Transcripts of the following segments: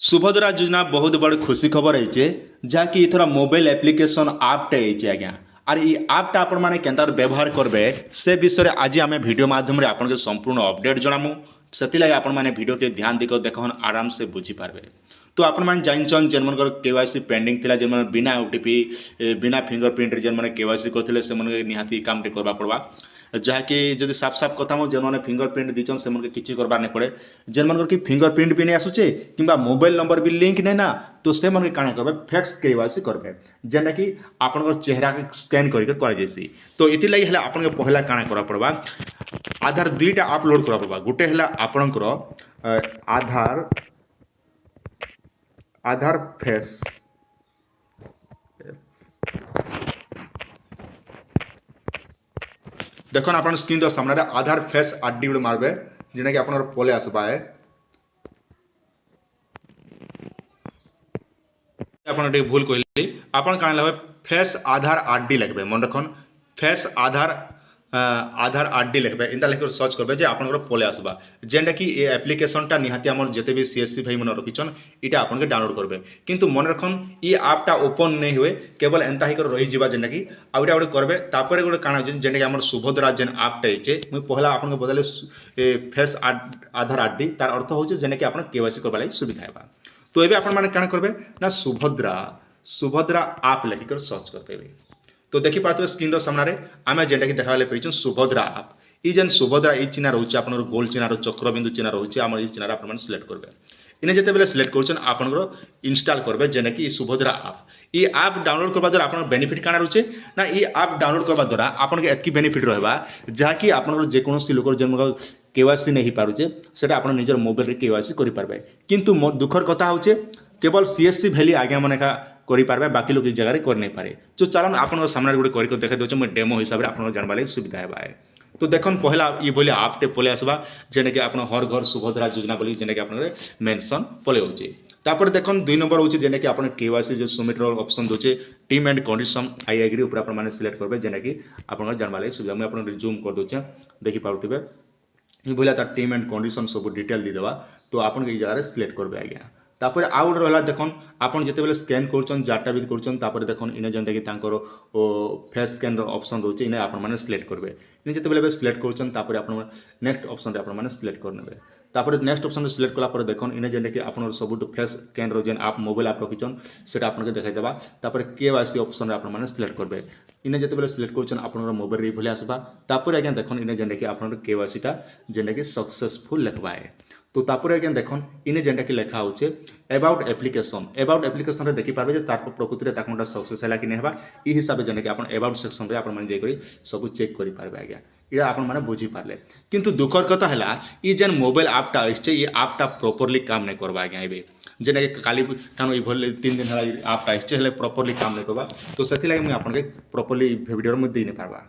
सुभद्रा योजना बहुत बड़ खुशी खबर है जहाँकि इथर मोबाइल एप्लिकेशन आपटे है आज्ञा आर ये आपटा आपण मैंने केन्ता व्यवहार करबे से विषय में आज आम भिडियो माध्यम आपन संपूर्ण अपडेट जनामु से आपण मैंने भिडियो के ध्यान देकर देखन आराम से बुझीपारे। तो आपण मैंने जानछन जेन मन केवाईसी पेंडिंग थिला जेन मन बिना ओटीपी बिना फिंगरप्रिंट जेन मन केवाईसी करथिले से मन निहाती काम टे करबा पड़बा जहाँकि जदि साफ साफ कथा मो जेन मैंने फिंगरप्रिंट दीचन से मन किसी करबार नहीं पड़े जेन मन कि फिंगरप्रिंट भी नहीं आसुचे कि मोबाइल नंबर भी लिंक नहीं ना तो से मन काଣା करबे फेक्स केवाईसी करबे जेनटा कि आपन चेहरा के स्कैन करके कर जाइसी। तो इति लगी हला आपन पहला काଣା करा पड़बा आधार दुईटा अपलोड करा पड़बा गोटे हला आपनकर आधार फेस देखो आप स्क्रीन सामने आधार फेस आरडी गोटे मारबे जेना कि आपन पले आसबा है आपन टे भूल कहली आपन काना लगे फेस आधार आरडी लिखबे मन रखन फेस आधार आरडी लिखबे इंता लिख सर्च करबे जे आपन पले आसबा जेनटा कि ए एप्लिकेशनटा निहाती आमर जेते भी सीएससी भाई मन रखिछन इटा आपन के डाउनलोड करबे किंतु मन रखन ये आपटा ओपन नहीं हुए केवल एंता ही कर रही जीवा जेनटा कि आउटा गोटे करबे तापर गोटे काना जेनटा कि आमर सुभद्रा जेन आपटा होइछे मुई पहला आपन के बदले फेस आधार आरडी तार अर्थ होचे जेनटा कि आपन केवाईसी करबा लागि सुविधा हेबा। तो ये आपण माने काना करबे ना सुभद्रा आप लिखिकर सर्च करबे। तो देखि पार्थे स्क्रीन सामने आम जेनटा कि देखा पाइछन सुभद्रा आप ई जेन सुभद्रा ई चिन्ह रोचे आप गोल चिन्ह चक्रबिंदु चिन्ह रोचे आम चिन्ह आप सिलेक्ट करबे इन्हें जिते बेले सिलेक्ट कर आपंकर इनस्टॉल करबे जेना कि सुभद्रा आप ये आप डाउनलोड करबा द्वारा आपन बेनिफिट काना रोचे ना ये आप डाउनलोड करबा द्वारा आपन के एतकी बेनिफिट रहबा जहाँकि आपन जेकोसी लोक जेन केवाईसी नहीं पारुचे सेटा आपन निजर मोबाइल रे केवाईसी करि पारबे किंतु दुखर कथा होचे केवल सीएससी वैली आज्ञा मन का करि पारबे बाकी लोग इस जगह कर नहीं पारे। तो चलन आपन सामने गोटे करके देखा दउचे मैं डेमो हिसाब से आपन जानबा लागि सुविधा हेबा है। तो देखन पहला ये बोले आपटे पले आसबा जेने कि आपन हर घर सुभद्रा योजना बोली जेने कि आपन मेंशन पले होचे। तापर देखन 2 नंबर होचे जेने कि आपन केवाईसी जो सबमिट ऑप्शन दोचे terms and condition I agree ऊपर आपन माने सिलेक्ट करबे जेने कि आपन जानबा लागि सुविधा। मैं आपन जूम कर दोचे देखि पाउथिबे ये बोला तार टीम एंड कंडीशन सब डिटेल दी देबा तो आपन के जगह सिलेक्ट करबे आज्ञा। तापर आउ गोटे रहा देखन आपन जिते बेले स्कैन करछन डाटा भी करछन तापर देखन इने जेनटा कि तांकर फेस स्कैन ऑप्शन दोचे इने आपन माने सिलेक्ट करबे इने जिते बेले सिलेक्ट करछन तापर आपन नेक्स्ट ऑप्शन रे आपन माने सिलेक्ट करनेबे तापर नेक्स्ट ऑप्शन रे सिलेक्ट कला पर देखन इने जेनटा कि आपन सब फेस स्कैन रो जेन आप मोबाइल आप रखिछन सेटा आपन के देखाइ देबा तापर केवाईसी ऑप्शन रे आपन माने सिलेक्ट करबे इने जिते बेले सिलेक्ट करछन आपन मोबाइल रे भले आसबा तापर आज्ञा देखन इने जेनटा कि आपन केवाईसी टा जेनटा कि सक्सेसफुल लिखबा है। तो तापर आज्ञा देखन इने जेनटा कि लेखा होचे अबाउट एप्लिकेशन रे देखि पारबे जे तार प्रकृति रे ताकंटा सक्सेस हैला कि नै हेबा ई हिसाब से जेने कि आपन अबाउट सेक्शन रे आपन माने जाई करी सब चेक करि पारबे आज्ञा इरा आपन माने बुझी पारले। किंतु दुखर कथा हैला ई जेन मोबाइल आपटा आइछे ई आपटा प्रॉपर्ली काम नै करबा आज्ञा एबे जेने कि काली कानो ई भले 3 दिन हैला आपटा आइछे हेले प्रॉपर्ली काम नै करबा। तो सेति लागि मैं आपन के प्रॉपर्ली वीडियो रे दै नै पारबा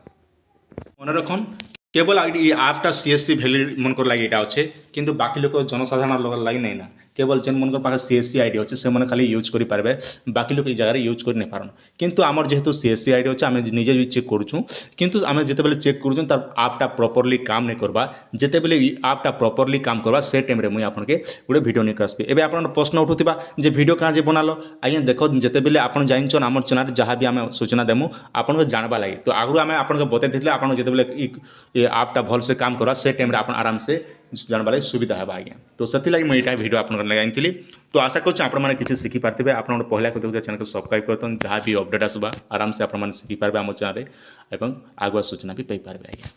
मन रखन केवल ये आपटा सीएससी वैली मनकर लगे यहाँ अच्छे किंतु बाकी लोग जनसाधारण लोग लगे नहीं ना केवल जेन मन पाखे सीएससी आईडी अच्छे से खाली यूज करि पारबे बाकी लोग जगह यूज कर नहीं पारन किंतु आमर जेहेतु सीएससी आईडी अच्छे आम निजे भी चेक करूँ किंतु आम जिते बेले चेक करूँ तार आपटा प्रॉपर्ली काम नहीं करबा जिते बेले आपटा प्रॉपर्ली काम करबा से टाइम रे मुई आपन के गोटे वीडियो नहीं आसबे। एबे आपन प्रश्न उठुथिबा जे वीडियो कहाँ जे बनालो आज्ञा देखो जिते बेले आपन जानिछन आमर चैनल जहाँ भी आम सूचना देमु आपन को जानबा लागि तो आगु आम आपन को बतै दिथिले आपन जिते बेले आपटा भल से काम करवा से टाइम रे आपन आराम से जानबा लागि सुविधा हेबा आज्ञा। तो सेति लागि मुई एटा वीडियो आपन लगाइथिली। तो आशा करछु आपन माने किछि सिखि पारथिबे आपन पहला को चैनल को सब्सक्राइब करतन जहाँ भी अपडेट आसबा आराम से आपन माने सिखि पारबे हम चैनल रे एवं आगुआ सूचना भी पाई पारबे आज्ञा।